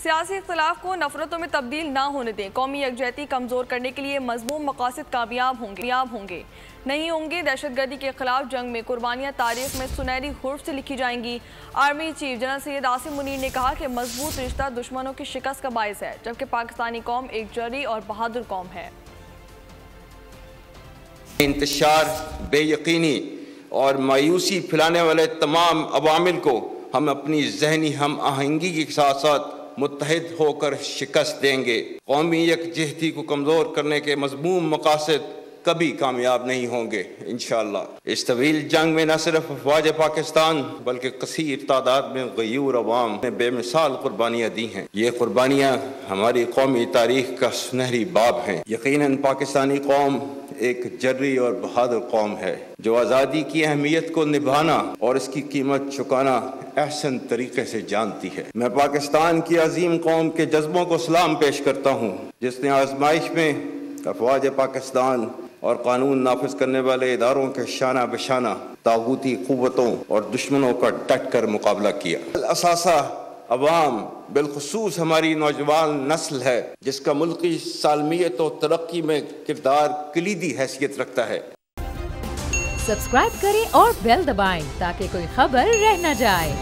سیاسی اختلاف کو نفرتوں میں تبدیل نہ ہونے دیں۔ قومی یکجہتی کمزور کرنے کے لیے مذموم مقاصد کامیاب ہوں گے نہیں ہوں گے۔ دہشت گردی کے خلاف جنگ میں قربانیاں تاریخ میں سنہری حروف سے لکھی جائیں گی۔ Army chief general Syed Asim Munir نے کہا کہ مضبوط رشتہ دشمنوں کی شکست کا باعث ہے، جبکہ پاکستانی قوم ایک جرأی اور بہادر قوم ہے۔ انتشار، بے یقینی اور مایوسی پھیلانے والے تمام عوامل کو ہم اپنی ذہنی ہم آہنگی کے ساتھ ساتھ متحد ہو کر شکست دیں گے۔ قومی یکجہتی کو کمزور کرنے کے مذموم مقاصد کبھی کامیاب نہیں ہوں گے انشاءاللہ۔ اس طویل جنگ میں نہ صرف افواج پاکستان بلکہ کثیر تعداد میں غیور عوام نے بے مثال قربانیاں دی ہیں۔ یہ قربانیاں ہماری قومی تاریخ کا سنہری باب ہیں۔ یقیناً پاکستانی قوم ایک جرأی اور بہادر قوم ہے جو آزادی کی اہمیت کو نبھانا اور اس کی قیمت چکانا احسن طریقے سے جانتی ہے۔ میں پاکستان کی عظیم قوم کے جذبوں کو سلام پیش کرتا ہوں جس نے آزمائش میں افواج پاکستان اور قانون نافذ کرنے والے اداروں کے شانہ بشانہ طاغوتی قوتوں اور دشمنوں کا ڈٹ کر مقابلہ کیا۔ اثاثہ عوام بالخصوص ہماری نوجوان نسل ہے جس کا ملکی سالمیت و ترقی میں کردار کلیدی حیثیت رکھتا ہے۔ سبسکرائب کریں اور بیل دبائیں تاکہ کوئی خبر رہ نہ جائے۔